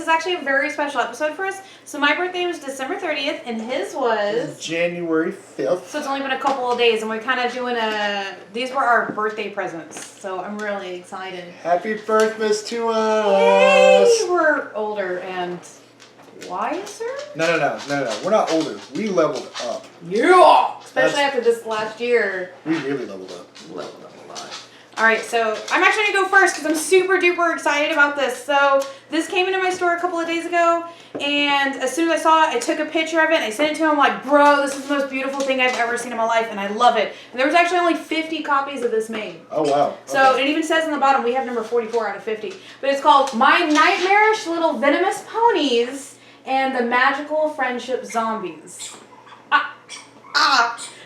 is actually a very special episode for us. So my birthday was December 30th, and his was January 5th. So it's only been a couple of days, and we're kind of doing these were our birthday presents. So I'm really excited. Happy Birthmas to us! Yay! We're older and wiser? No. We're not older. We leveled up. Yeah! Especially after this last year. We really leveled up. Leveled up a lot. Alright, so I'm actually going to go first because I'm super duper excited about this. So this came into my store a couple of days ago, and as soon as I saw it, I took a picture of it, and I sent it to him. I'm like, bro, this is the most beautiful thing I've ever seen in my life, and I love it. And there was actually only 50 copies of this made. Oh, wow. Okay. So it even says on the bottom, we have number 44 out of 50. But it's called My Nightmarish Little Venomous Ponies and the Magical Friendship Zombies.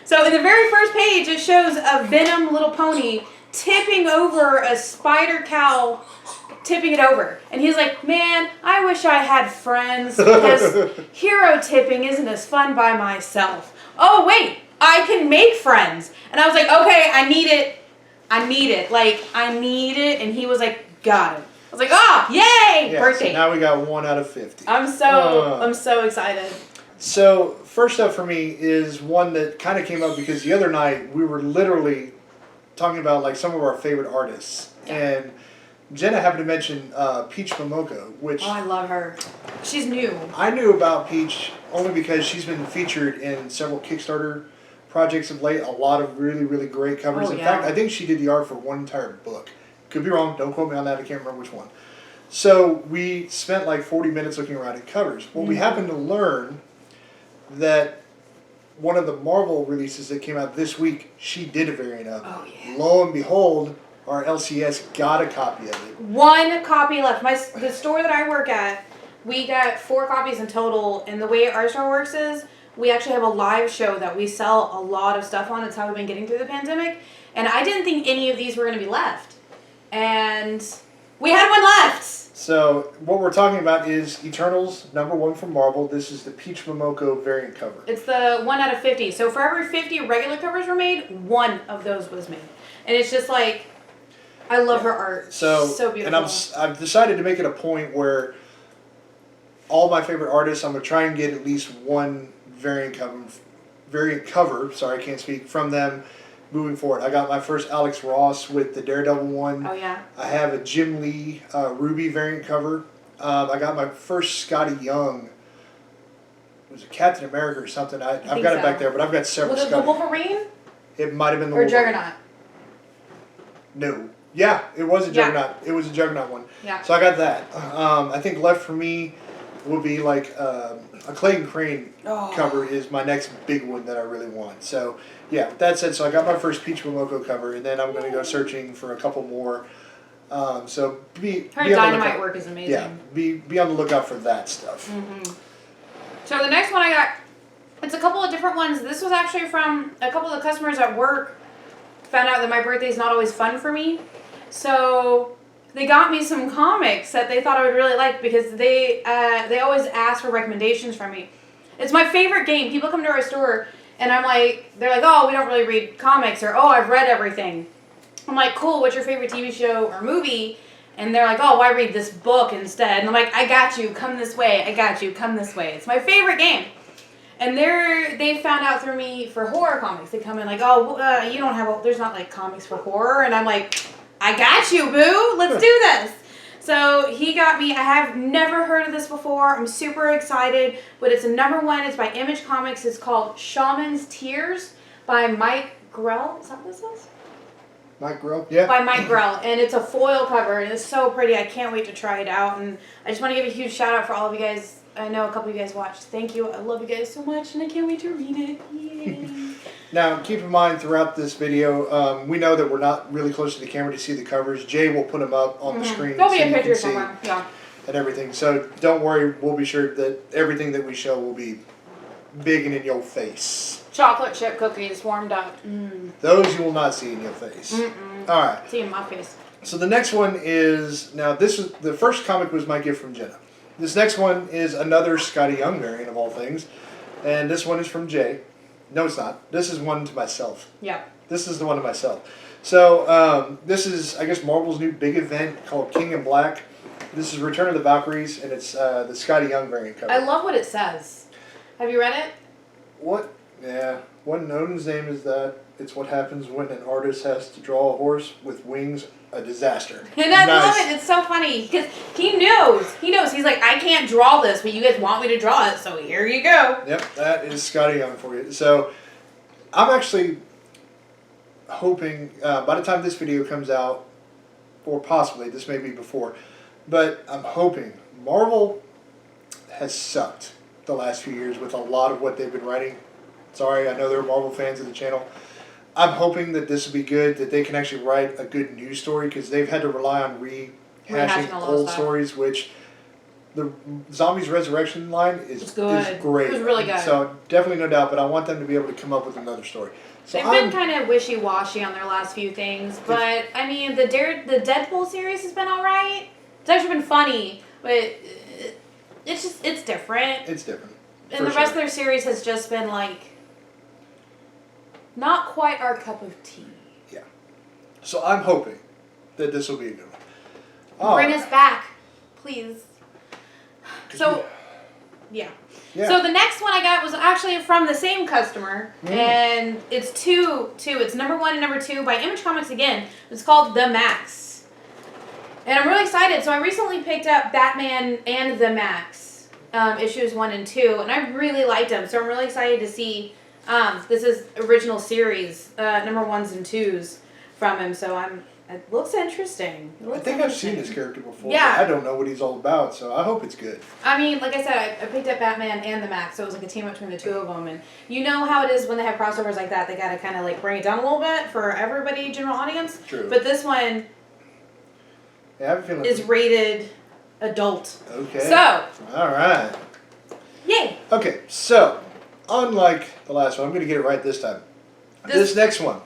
So in the very first page, it shows a venom little pony tipping over a spider cow, tipping it over. And he's like, man, I wish I had friends because hero tipping isn't as fun by myself. Oh, wait, I can make friends. And I was like, okay, I need it. Like, I need it. And he was like, got it. I was like, oh, yay, birthday. So now we got 1 out of 50. I'm so excited. So first up for me is one that kind of came up because the other night we were literally talking about like some of our favorite artists, and Jena happened to mention Peach Momoko, which I love her. She's new. I knew about Peach only because she's been featured in several Kickstarter projects of late. A lot of really great covers. In fact, I think she did the art for one entire book. Could be wrong. Don't quote me on that. I can't remember which one. So we spent like 40 minutes looking around at covers. Well, we happened to learn that one of the Marvel releases that came out this week, she did a variant of. Oh, yeah. Lo and behold, our LCS got a copy of it. 1 copy left. The store that I work at, we got 4 copies in total. And the way our store works is we actually have a live show that we sell a lot of stuff on. It's how we've been getting through the pandemic. And I didn't think any of these were going to be left. And we had 1 left. So what we're talking about is Eternals #1 from Marvel. This is the Peach Momoko variant cover. It's the 1 out of 50. So for every 50 regular covers were made, 1 of those was made. And it's just like, I love her art. So beautiful. And I've decided to make it a point where all my favorite artists, I'm going to try and get at least 1 variant cover, sorry, I can't speak, from them moving forward. I got my first Alex Ross with the Daredevil one. Oh, yeah. I have a Jim Lee Ruby variant cover. I got my first Scotty Young. It was a Captain America or something. I've got it back there, but I've got several. Was it the Wolverine? It might have been the Or Wolverine. Juggernaut? No. Yeah, it was a Juggernaut. It was a Juggernaut one. Yeah. So I got that. I think left for me would be like a Clayton Crane cover is my next big one that I really want. So yeah, with that said, so I got my first Peach Momoko cover, and then I'm going to go searching for a couple more. So her dynamite work is amazing. Yeah, be on the lookout for that stuff. Mm-hmm. So the next one I got, it's a couple of different ones. This was actually from a couple of the customers at work. Found out that my birthday is not always fun for me, so they got me some comics that they thought I would really like because they always ask for recommendations from me. It's my favorite game. People come to our store and they're like, oh, we don't really read comics, or oh, I've read everything. I'm like, cool, what's your favorite TV show or movie? And they're like, oh, why read this book instead? And I'm like, I got you, come this way, I got you, come this way. It's my favorite game. And they found out through me for horror comics. They come in like, oh, you don't have, there's not like comics for horror. And I'm like, I got you, boo, let's do this. So he got me, I have never heard of this before. I'm super excited, but it's a #1. It's by Image Comics. It's called Shamans Tears by Mike Grell. Is that what this is? Mike Grell? Yeah. By Mike Grell. And it's a foil cover, and it's so pretty. I can't wait to try it out. And I just want to give a huge shout out for all of you guys. I know a couple of you guys watched. Thank you. I love you guys so much, and I can't wait to read it. Yay. Now, keep in mind throughout this video, we know that we're not really close to the camera to see the covers. Jay will put them up on the screen. There'll be a picture somewhere. Yeah. And everything. So don't worry. We'll be sure that everything that we show will be big and in your face. Chocolate chip cookies warmed up. Those you will not see in your face. All right. See in my face. So the next one is, now this is, the first comic was my gift from Jena. This next one is another Scotty Young variant of all things. And this one is from Jay. No, it's not. This is one to myself. Yeah. This is the one to myself. So this is, I guess, Marvel's new big event called King in Black. This is Return of the Valkyries, and it's the Scotty Young variant cover. I love what it says. Have you read it? What? Yeah. What Odin's name is that? It's what happens when an artist has to draw a horse with wings. A disaster. And I love it. It's so funny because he knows. He knows. He's like, I can't draw this, but you guys want me to draw it, so here you go. Yep, that is Scotty Young for you. So, I'm actually hoping by the time this video comes out, or possibly this may be before, but I'm hoping Marvel has sucked the last few years with a lot of what they've been writing. Sorry, I know there are Marvel fans of the channel. I'm hoping that this will be good, that they can actually write a good news story, because they've had to rely on rehashing old stories, which the Zombies Resurrection line is great. It was really good. So definitely no doubt, but I want them to be able to come up with another story. So they've been kind of wishy-washy on their last few things, but I mean, the Deadpool series has been alright. It's actually been funny, but it's different. It's different. And the rest of their series has just been like, not quite our cup of tea. Yeah. So I'm hoping that this will be a good one. Bring us back, please. So, yeah. So the next one I got was actually from the same customer, and it's two. It's number 1 and number 2 by Image Comics again. It's called The Max. And I'm really excited. So I recently picked up Batman and The Max, issues 1 and 2, and I really liked them. So I'm really excited to see. This is original series, number 1s and 2s from him, so it looks interesting. I think I've seen this character before. Yeah. But I don't know what he's all about, so I hope it's good. I mean, like I said, I picked up Batman and the Max, so it was like a team up between the two of them, and you know how it is when they have crossovers like that, they gotta kind of like bring it down a little bit for everybody, general audience. True. But this one I have a feeling is rated adult. Okay. So. Alright. Yay. Okay, so unlike the last one, I'm going to get it right this time. This next one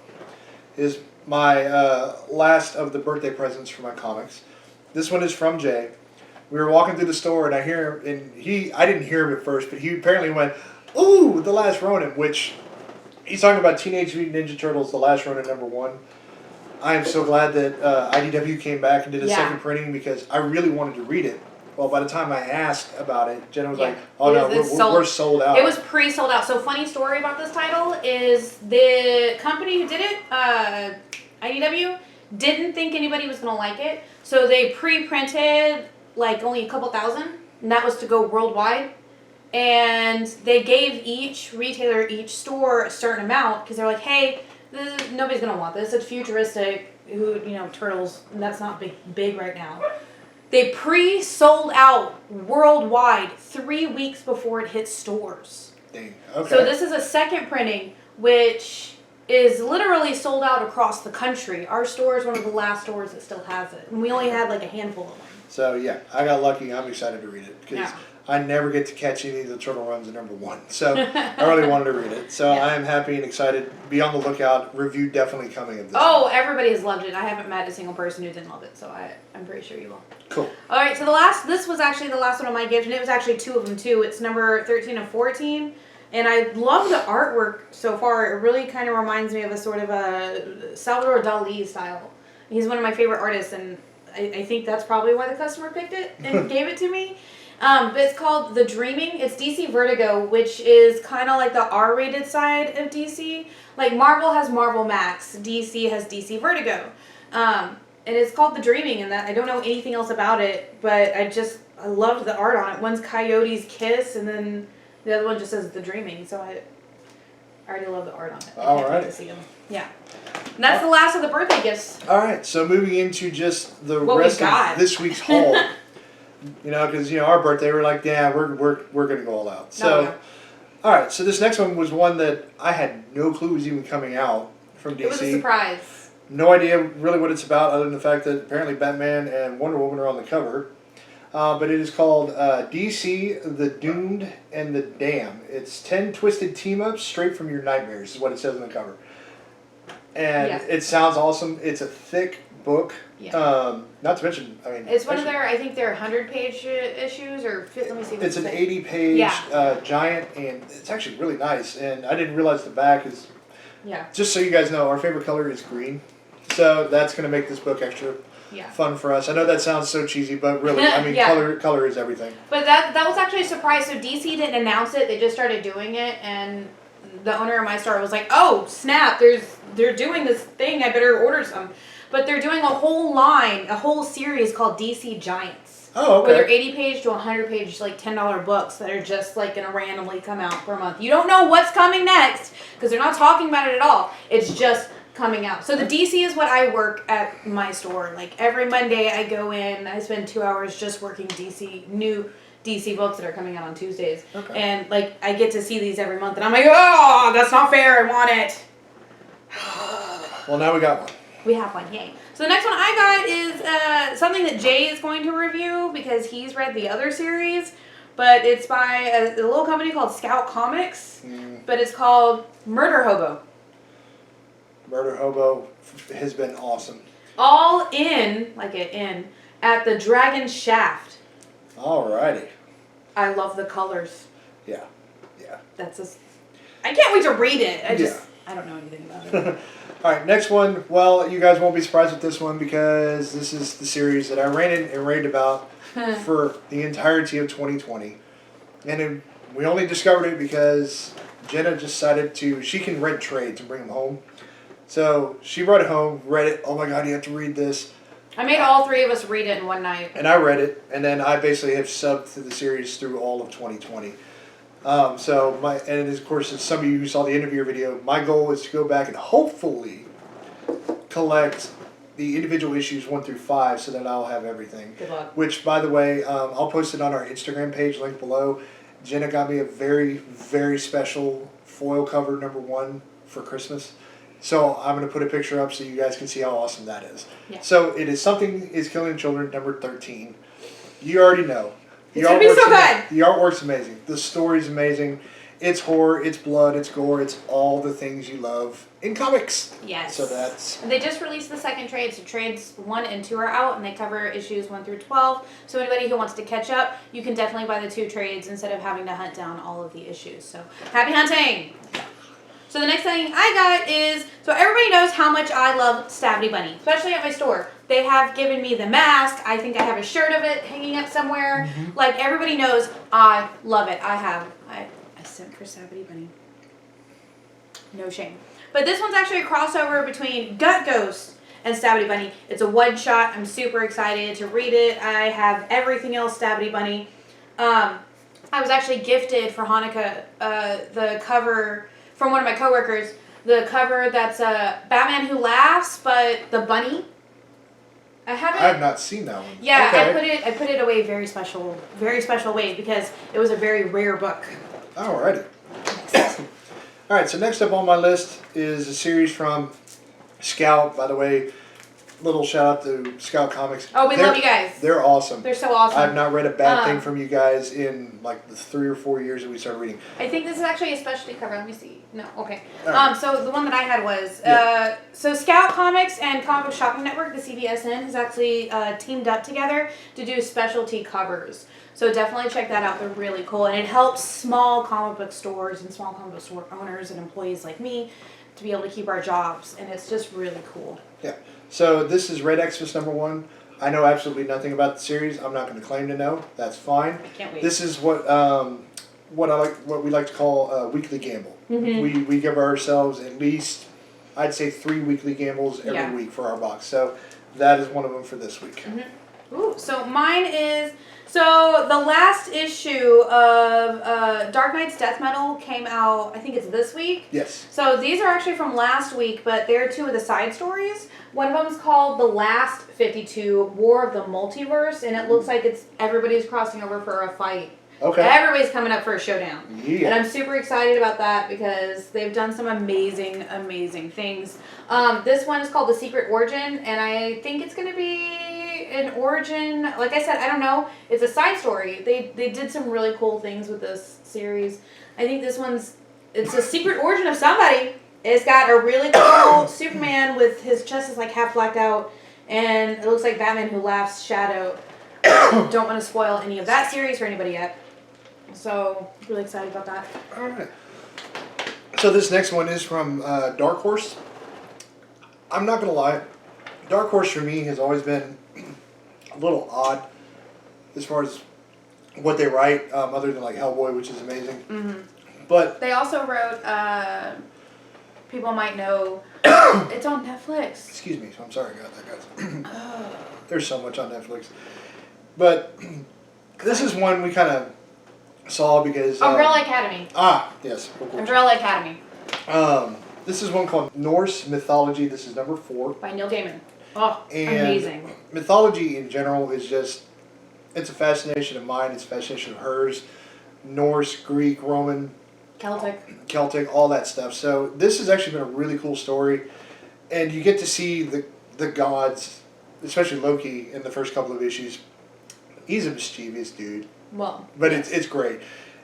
is my last of the birthday presents for my comics. This one is from Jay. We were walking through the store and I hear him, and I didn't hear him at first, but he apparently went, "Ooh, The Last Ronin," which he's talking about Teenage Mutant Ninja Turtles, The Last Ronin #1. I am so glad that IDW came back and did a second printing, because I really wanted to read it. Well, by the time I asked about it, Jenna was like, "Oh no, we're sold out." It was pre-sold out. So funny story about this title is the company who did it, IDW, didn't think anybody was going to like it. So they pre-printed like only a couple thousand, and that was to go worldwide. And they gave each retailer, each store a certain amount, because they're like, hey, nobody's going to want this. It's futuristic, turtles, and that's not big right now. They pre-sold out worldwide 3 weeks before it hit stores. Dang. Okay. So this is a second printing, which is literally sold out across the country. Our store is one of the last stores that still has it. And we only had like a handful of them. So yeah, I got lucky. I'm excited to read it, because I never get to catch any of the turtle runs at #1. So I really wanted to read it. So I am happy and excited. Be on the lookout. Review definitely coming of this. Oh, everybody has loved it. I haven't met a single person who didn't love it, so I'm pretty sure you will. Cool. All right, so this was actually the last one of my gift, and it was actually 2 of them too. It's number 13 and 14. And I love the artwork so far. It really kind of reminds me of a sort of a Salvador Dali style. He's one of my favorite artists, and I think that's probably why the customer picked it and gave it to me. But it's called The Dreaming. It's DC Vertigo, which is kind of like the R-rated side of DC. Like Marvel has Marvel Max, DC has DC Vertigo. And it's called The Dreaming, and that I don't know anything else about it, but I loved the art on it. One's Coyote's Kiss, and then the other one just says The Dreaming, so I already love the art on it. All right. To see them. Yeah. And that's the last of the birthday gifts. All right, so moving into just the rest of this week's haul. Because our birthday, we're like, yeah, we're gonna go all out. So, all right, so this next one was one that I had no clue was even coming out from DC. It was a surprise. No idea really what it's about, other than the fact that apparently Batman and Wonder Woman are on the cover. But it is called DC, The Doomed, and the Damned. It's 10 twisted team-ups straight from your nightmares, is what it says on the cover. And it sounds awesome. It's a thick book. Yeah. Not to mention, it's one of their, I think they're 100-page issues, or let me see. It's an 80-page giant, and it's actually really nice. And I didn't realize the back is. Yeah. Just so you guys know, our favorite color is green, so that's going to make this book extra fun for us. I know that sounds so cheesy, but really, I mean, color is everything. But that was actually a surprise. So DC didn't announce it; they just started doing it, and the owner of my store was like, "Oh snap! They're doing this thing. I better order some." But they're doing a whole line, a whole series called DC Giants. Oh, okay. Where they're 80-page to 100-page, like $10 books that are just like gonna randomly come out per month. You don't know what's coming next because they're not talking about it at all. It's just coming out. So the DC is what I work at my store. Like every Monday I go in, I spend 2 hours just working new DC books that are coming out on Tuesdays. Okay. And like I get to see these every month and I'm like, oh, that's not fair, I want it. Well, now we got one. We have one, yay. So the next one I got is something that Jay is going to review because he's read the other series. But it's by a little company called Scout Comics. But it's called Murder Hobo. Murder Hobo has been awesome. All in, like an inn, at the Dragon Shaft. Alrighty. I love the colors. Yeah. I can't wait to read it. I don't know anything about it. Alright, next one. Well, you guys won't be surprised with this one because this is the series that I ranted and raved about for the entirety of 2020. And we only discovered it because Jenna decided she can rent trades and bring them home. So she brought it home, read it. Oh my God, you have to read this. I made all three of us read it in one night. And I read it, and then I basically have subbed to the series through all of 2020. And of course, as some of you who saw the interview video, my goal is to go back and hopefully collect the individual issues 1 through 5 so that I'll have everything. Good luck. Which, by the way, I'll post it on our Instagram page, link below. Jenna got me a very, very special foil cover #1 for Christmas. So I'm going to put a picture up so you guys can see how awesome that is. Yeah. So it is Something is Killing Children #13. You already know. It's going to be so good. The artwork's amazing. The story's amazing. It's horror, it's blood, it's gore, it's all the things you love in comics. Yes. So that's... And they just released the second trade, so trades 1 and 2 are out, and they cover issues 1 through 12. So anybody who wants to catch up, you can definitely buy the 2 trades instead of having to hunt down all of the issues. So happy hunting! So the next thing I got is, so everybody knows how much I love Stabby Bunny, especially at my store. They have given me the mask. I think I have a shirt of it hanging up somewhere. Mm-hmm. Like, everybody knows I love it. I sent for Stabby Bunny. No shame. But this one's actually a crossover between Gut Ghost and Stabby Bunny. It's a one-shot. I'm super excited to read it. I have everything else Stabby Bunny. I was actually gifted for Hanukkah the cover from one of my coworkers. The cover that's Batman Who Laughs, but the bunny. I have not seen that one. Yeah, okay. I put it away very special way because it was a very rare book. Alrighty. Alright, so next up on my list is a series from Scout. By the way, little shout out to Scout Comics. Oh, we love you guys. They're awesome. They're so awesome. I've not read a bad thing from you guys in like the 3 or 4 years that we started reading. I think this is actually a specialty cover. Let me see. No, okay. Right. So the one that I had was so Scout Comics and Comic Book Shopping Network, the CBSN, has actually teamed up together to do specialty covers. So definitely check that out. They're really cool, and it helps small comic book stores and small comic book store owners and employees like me to be able to keep our jobs, and it's just really cool. Yeah. So this is Red Xmas #1. I know absolutely nothing about the series. I'm not going to claim to know. That's fine. I can't wait. This is what we like to call a weekly gamble. Mm-hmm. We give ourselves at least, I'd say, 3 weekly gambles every week for our box. So that is one of them for this week. Mm-hmm. Ooh, so mine is, so the last issue of Dark Knight's Death Metal came out, I think it's this week. Yes. So these are actually from last week, but they're 2 of the side stories. One of them is called The Last 52, War of the Multiverse, and it looks like everybody's crossing over for a fight. Okay. Everybody's coming up for a showdown. Yeah. And I'm super excited about that because they've done some amazing, amazing things. This one is called The Secret Origin, and I think it's going to be an origin. Like I said, I don't know. It's a side story. They did some really cool things with this series. I think it's a secret origin of somebody. It's got a really cool Superman with his chest is like half blacked out, and it looks like Batman Who Laughs shadow. Don't want to spoil any of that series for anybody yet. So, really excited about that. Alright. So this next one is from Dark Horse. I'm not going to lie. Dark Horse for me has always been a little odd as far as what they write, other than like Hellboy, which is amazing. Mm-hmm. But they also wrote, people might know, it's on Netflix. Excuse me, I'm sorry about that, guys. There's so much on Netflix. But this is one we kind of saw because... Umbrella Academy. Yes. Umbrella Academy. This is one called Norse Mythology. This is number 4. By Neil Gaiman. Oh, and amazing. Mythology in general is just... It's a fascination of mine. It's a fascination of hers. Norse, Greek, Roman... Celtic, all that stuff. So this has actually been a really cool story. And you get to see the gods, especially Loki in the first couple of issues. He's a mischievous dude. Well, but it's great.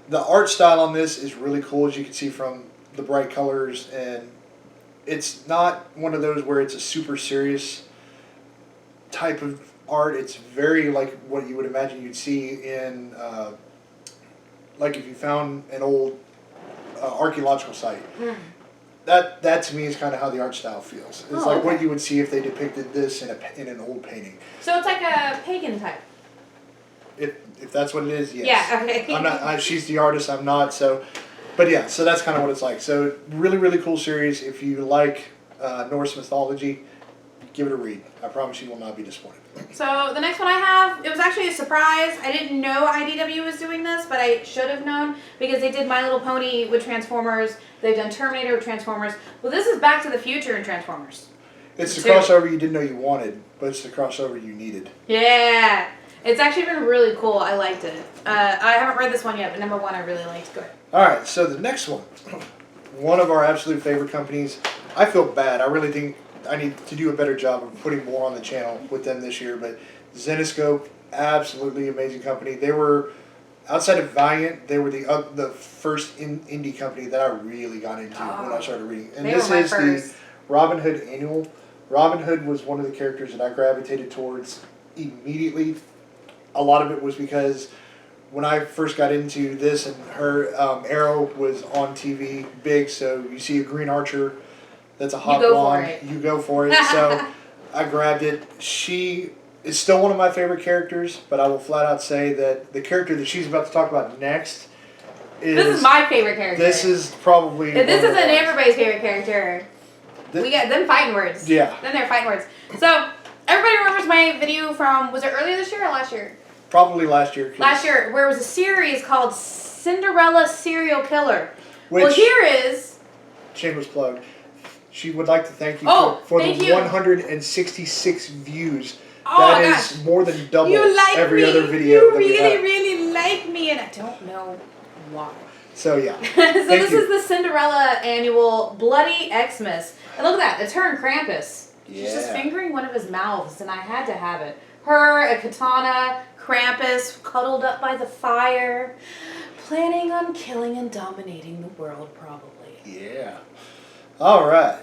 The art style on this is really cool, as you can see from the bright colors, and it's not one of those where it's a super serious type of art. It's very like what you would imagine you'd see in, like if you found an old archaeological site. Mm. That to me is kind of how the art style feels. It's like what you would see if they depicted this in an old painting. So it's like a pagan type. If that's what it is, yes. Yeah. Okay. I'm not. She's the artist. I'm not. So, but yeah. So that's kind of what it's like. So really, really cool series. If you like Norse mythology, give it a read. I promise you will not be disappointed. So the next one I have, it was actually a surprise. I didn't know IDW was doing this, but I should have known because they did My Little Pony with Transformers. They've done Terminator with Transformers. Well, this is Back to the Future in Transformers. It's the crossover you didn't know you wanted, but it's the crossover you needed. Yeah. It's actually been really cool. I liked it. I haven't read this one yet, but number 1 I really liked. Go ahead. All right, so the next one of our absolute favorite companies. I feel bad. I really think I need to do a better job of putting more on the channel with them this year. But Zenescope, absolutely amazing company. They were, outside of Valiant, they were the first indie company that I really got into when I started reading. And this is the Robin Hood annual. Robin Hood was one of the characters that I gravitated towards immediately. A lot of it was because when I first got into this and her Arrow was on TV big, so you see a Green Archer that's a hot blonde. You go for it. So I grabbed it. She is still one of my favorite characters, but I will flat out say that the character that she's about to talk about next is... This is my favorite character. This is probably... This isn't everybody's favorite character. We got them fighting words. Yeah. Then they're fighting words. So, everybody remembers my video from, was it earlier this year or last year? Probably last year. Last year, where it was a series called Cinderella Serial Killer. Which, well, here is... Shameless plug. She would like to thank you for the 166 views. That is more than double every other video that we have. You really like me, and I don't know why. So, yeah. So this is the Cinderella annual Bloody Xmas. And look at that. It's her and Krampus. Yeah. She's just fingering one of his mouths, and I had to have it. Her, a katana, Krampus, cuddled up by the fire, planning on killing and dominating the world, probably. Yeah. All right.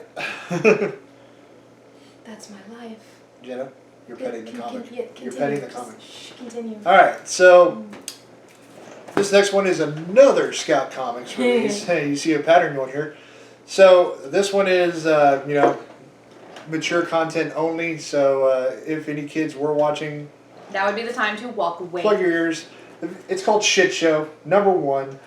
That's my life. Jenna, you're petting the comic. You're petting the comic. Shh, continue. All right, so this next one is another Scout Comics release. Hey, you see a pattern going here. So this one is, mature content only. So if any kids were watching, that would be the time to walk away. Plug your ears. It's called Shit Show, number 1.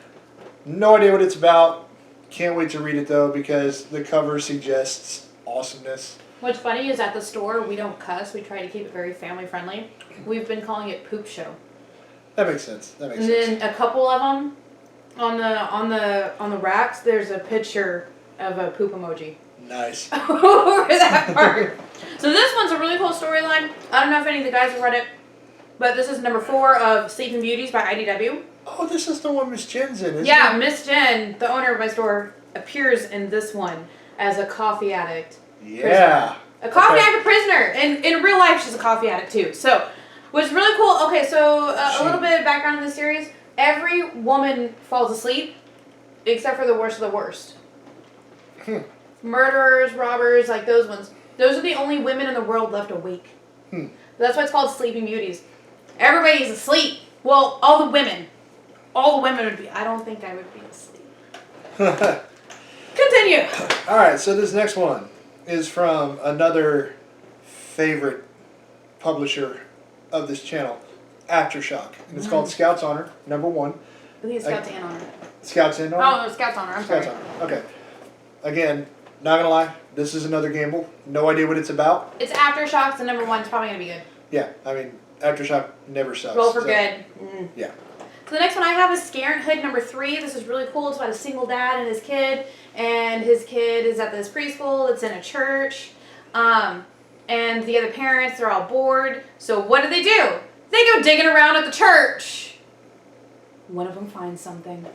No idea what it's about. Can't wait to read it though because the cover suggests awesomeness. What's funny is at the store we don't cuss. We try to keep it very family friendly. We've been calling it Poop Show. That makes sense. And then a couple of them on the racks. There's a picture of a poop emoji. Nice. Over that part. So this one's a really cool storyline. I don't know if any of the guys have read it, but this is number 4 of Sleeping Beauties by IDW. Oh, this is the one Miss Jen's in, isn't it? Yeah, Miss Jen, the owner of my store, appears in this one as a coffee addict. Yeah. Prisoner. A coffee addict prisoner. And in real life, she's a coffee addict too. So, what's really cool, okay, so a little bit of background in the series. Every woman falls asleep, except for the worst of the worst. Murderers, robbers, like those ones. Those are the only women in the world left awake. That's why it's called Sleeping Beauties. Everybody's asleep. Well, all the women. All the women would be. I don't think I would be asleep. Continue. All right, so this next one is from another favorite publisher of this channel, Aftershock. And it's called Scouts Honor, #1. I think it's Scouts and Honor. Scouts and Honor? Oh, no, Scouts Honor. I'm Scouts sorry. Honor. Okay. Again, not gonna lie, this is another gamble. No idea what it's about. It's Aftershock, so #1. It's probably going to be good. Yeah, I mean, Aftershock never sucks. Roll for good. Yeah. So the next one I have is Scarenthood #3. This is really cool. It's about a single dad and his kid. And his kid is at this preschool. It's in a church. And the other parents, they're all bored. So what do? They go digging around at the church. One of them finds something.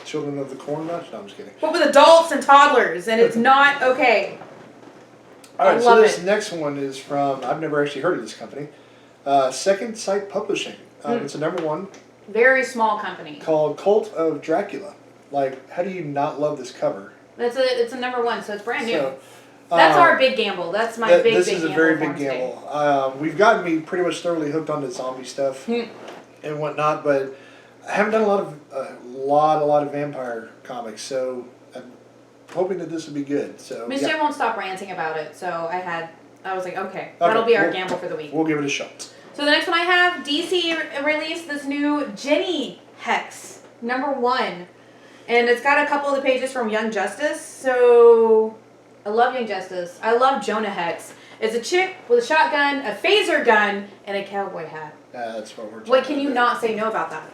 Children of the Corn Nuts? No, I'm just kidding. But with adults and toddlers, and it's not okay. Alright, so this next one is from, I've never actually heard of this company, Second Sight Publishing. It's a #1. Very small company. Called Cult of Dracula. Like, how do you not love this cover? It's a #1, so it's brand new. So, that's our big gamble. That's my big gamble. This is a very big gamble. We've gotten me pretty much thoroughly hooked on the zombie stuff and whatnot, but I haven't done a lot of vampire comics, so I'm hoping that this will be good. So Miss J won't stop ranting about it, so I was like, okay, that'll be our gamble for the week. We'll give it a shot. So the next one I have, DC released this new Jenny Hex, #1. And it's got a couple of the pages from Young Justice, so I love Young Justice. I love Jonah Hex. It's a chick with a shotgun, a phaser gun, and a cowboy hat. That's what we're talking about. What can you not say no about that?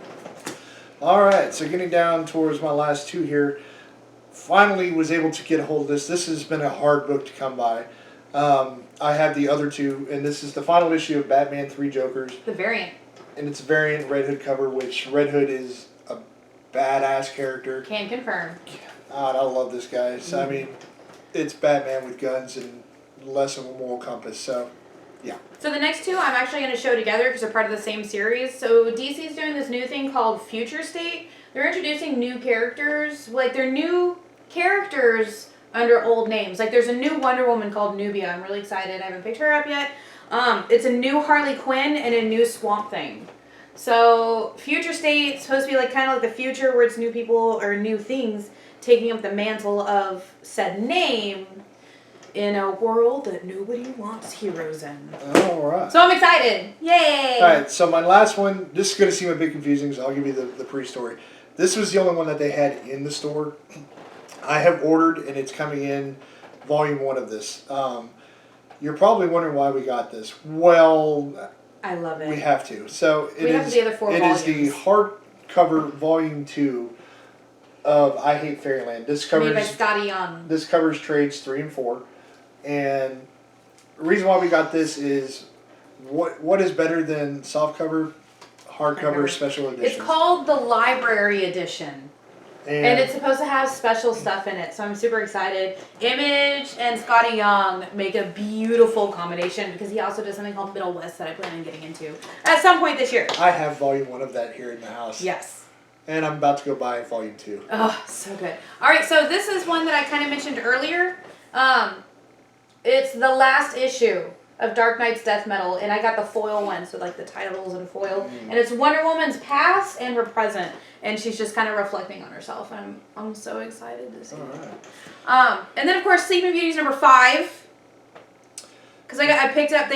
Alright, so getting down towards my last two here. Finally was able to get a hold of this. This has been a hard book to come by. I have the other two, and this is the final issue of Batman 3 Jokers. The variant. And it's a variant Red Hood cover, which Red Hood is a badass character. Can confirm. God, I love this guy. So, I mean, it's Batman with guns and less of a moral compass, so yeah. So the next two I'm actually going to show together because they're part of the same series. So DC's doing this new thing called Future State. They're introducing new characters. Like, they're new characters under old names. Like, there's a new Wonder Woman called Nubia. I'm really excited. I haven't picked her up yet. It's a new Harley Quinn and a new Swamp Thing. So Future State is supposed to be like kind of like the future where it's new people or new things taking up the mantle of said name in a world that nobody wants heroes in. Alright. So I'm excited. Yay! Alright, so my last one, this is going to seem a bit confusing, so I'll give you the pre-story. This was the only one that they had in the store. I have ordered, and it's coming in volume 1 of this. You're probably wondering why we got this. Well, I love it. we have to. So we have the other 4 volumes. It is the hardcover volume 2 of I Hate Fairyland. This covers made by Scotty Young. This covers trades 3 and 4, and the reason why we got this is what is better than softcover, hardcover special edition. It's called the Library Edition. And it's supposed to have special stuff in it, so I'm super excited. Image and Scotty Young make a beautiful combination because he also does something called Middle West that I plan on getting into at some point this year. I have volume 1 of that here in the house. Yes. And I'm about to go buy volume 2. Oh, so good. Alright, so this is one that I kind of mentioned earlier. It's the last issue of Dark Knight's Death Metal, and I got the foil one, so like the titles and foil. And it's Wonder Woman's past and her present, and she's just kind of reflecting on herself, and I'm so excited to see it. And then of course Sleeping Beauty's #5, because I picked up,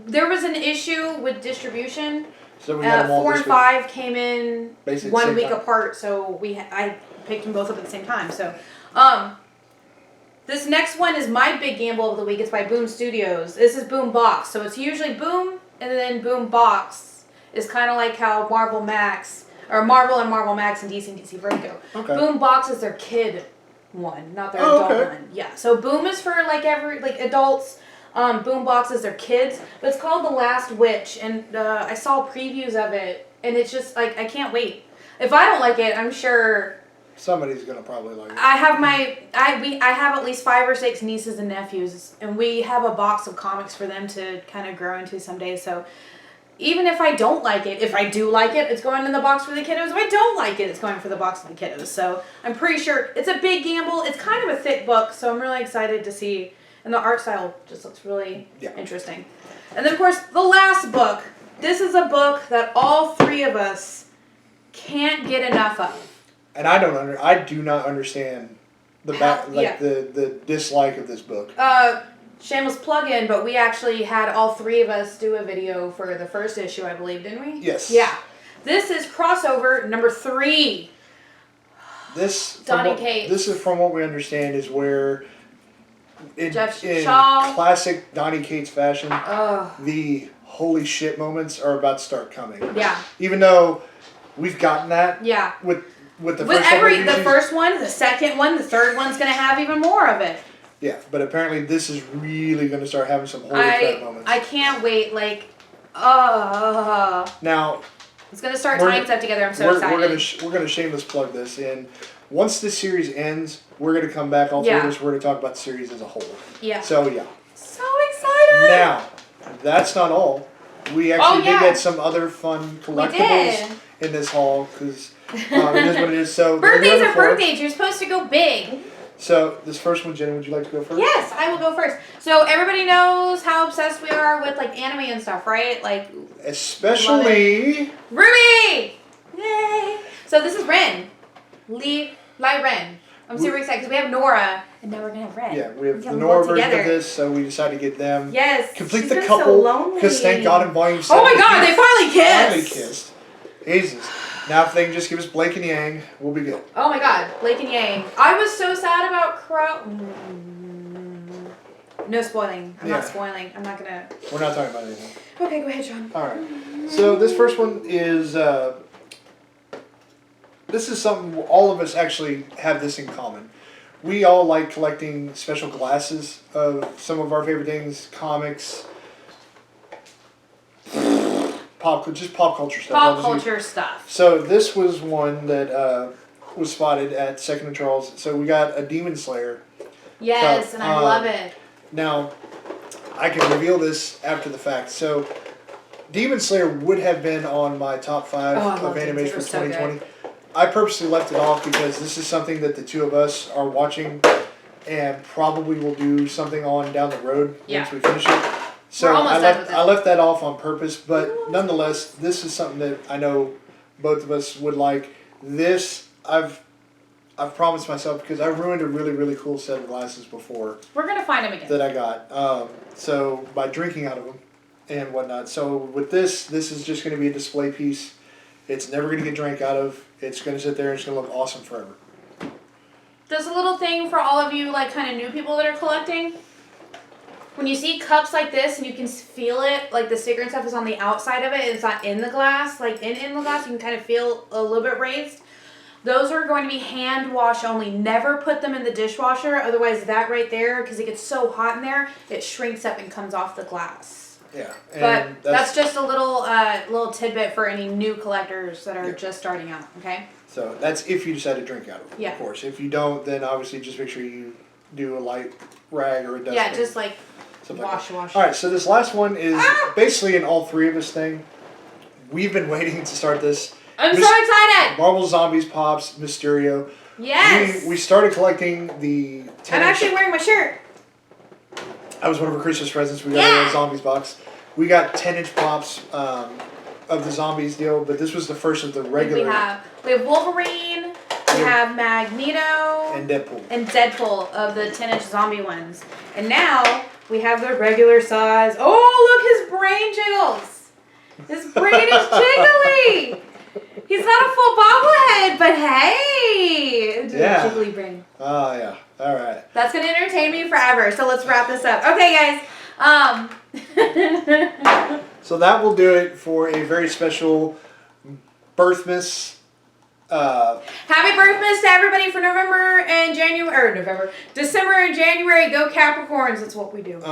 there was an issue with distribution. So we got them all 4 this and week. 5 came in Basically 1 same week time. apart, so I picked them both up at the same time. So, this next one is my big gamble of the week. It's by Boom Studios. This is Boom Box, so it's usually Boom and then Boom Box. Is kind of like how Marvel Max or Marvel and Marvel Max and DC and DC Vertigo. Okay. Boom Box is their kid one, not their adult okay. one. Yeah. So Boom is for like adults. Boom Box is their kids. But it's called The Last Witch, and I saw previews of it, and it's just like I can't wait. If I don't like it, I'm sure somebody's gonna probably like it. I have I have at least 5 or 6 nieces and nephews, and we have a box of comics for them to kind of grow into someday. So even if I don't like it, if I do like it, it's going in the box for the kiddos. If I don't like it, it's going for the box for the kiddos. So I'm pretty sure it's a big gamble. It's kind of a thick book, so I'm really excited to see. And the art style just looks really interesting. And then of course the last book. This is a book that all 3 of us can't get enough of. And I do not understand the dislike of this book. shameless plug-in, but we actually had all three of us do a video for the first issue, I believe, didn't we? Yes. Yeah. This is crossover number 3. Donnie Cates. This is from what we understand is where, in Shaw. classic Donnie Cates fashion, the holy shit moments are about to start coming. Yeah. Even though we've gotten that. Yeah. With the the first one, the second one, the third one's gonna have even more of it. Yeah, but apparently this is really gonna start having some holy crap moments. I can't wait. Like, now. It's gonna start tying stuff together. I'm so excited. We're gonna shameless plug this in. Once this series ends, we're gonna come back. All three of us. We're gonna talk about the series as a whole. Yeah. So yeah. So excited. Now, that's not all. We actually did get some other fun collectibles in this haul because it is what it is. So birthdays are birthdays. You're supposed to go big. So this first one, Jenny, would you like to go first? Yes, I will go first. So everybody knows how obsessed we are with like anime and stuff, right? Like especially Ruby. Yay! So this is Ren, Light Ren. I'm super excited because we have Nora and now we're gonna have Ren. Yeah, we have the Nora version of this, so we decided to get them. Yes. Complete the couple because thank God in volume 7. Oh my God, they finally kissed. Jesus. Now if they can just give us Blake and Yang, we'll be good. Oh my God, Blake and Yang. I was so sad about Crow. No spoiling. I'm not spoiling. I'm not gonna. We're not talking about anything. Okay, go ahead, Sean. All right. So this first one is. This is something all of us actually have this in common. We all like collecting special glasses of some of our favorite things, comics, pop culture stuff. Pop culture stuff. So this was one that was spotted at Second and Charles. So we got a Demon Slayer. Yes, and I love it. Now, I can reveal this after the fact. So Demon Slayer would have been on my top 5 of animes for 2020. So I purposely left it off because this is something that the two of us are watching and probably will do something on down the road once we finish it. So I left that off on purpose, but nonetheless, this is something that I know both of us would like. This I've promised myself because I ruined a really, really cool set of glasses before. We're gonna find them again. That I got. So by drinking out of them and whatnot. So with this is just going to be a display piece. It's never going to get drank out of. It's going to sit there and it's going to look awesome forever. There's a little thing for all of you like kind of new people that are collecting. When you see cups like this and you can feel it, like the sticker and stuff is on the outside of it, it's not in the glass, like in the glass, you can kind of feel a little bit raised. Those are going to be hand wash only. Never put them in the dishwasher, otherwise that right there, because it gets so hot in there, it shrinks up and comes off the glass. Yeah, and but that's just a little tidbit for any new collectors that are just starting out, okay? So that's if you decide to drink out of it, of course. If you don't, then obviously just make sure you do a light rag or a dustpan. Yeah, just like wash. All right, so this last one is basically an all three of us thing. We've been waiting to start this. I'm so excited! Marvel Zombies Pops Mysterio. Yes! We started collecting the 10-inch. I'm actually wearing my shirt. That was one of our Christmas presents. We got a Zombies box. We got 10-inch pops of the Zombies deal, but this was the first of the regular. We have Wolverine, we have Magneto, and Deadpool. Of the 10-inch zombie ones. And now we have the regular size. Oh, look, his brain jiggles. His brain is jiggly. He's not a full bobblehead, but hey, jiggly brain. Oh yeah, all right. That's gonna entertain me forever. So let's wrap this up. Okay, guys. So that will do it for a very special Birthmas. Happy Birthmas to everybody for December and January. Go Capricorns. That's what we do.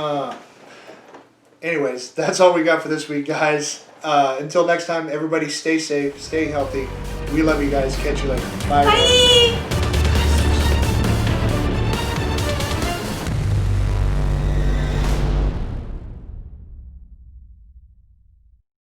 Anyways, that's all we got for this week, guys. Until next time, everybody stay safe, stay healthy. We love you guys. Catch you later. Bye. Bye.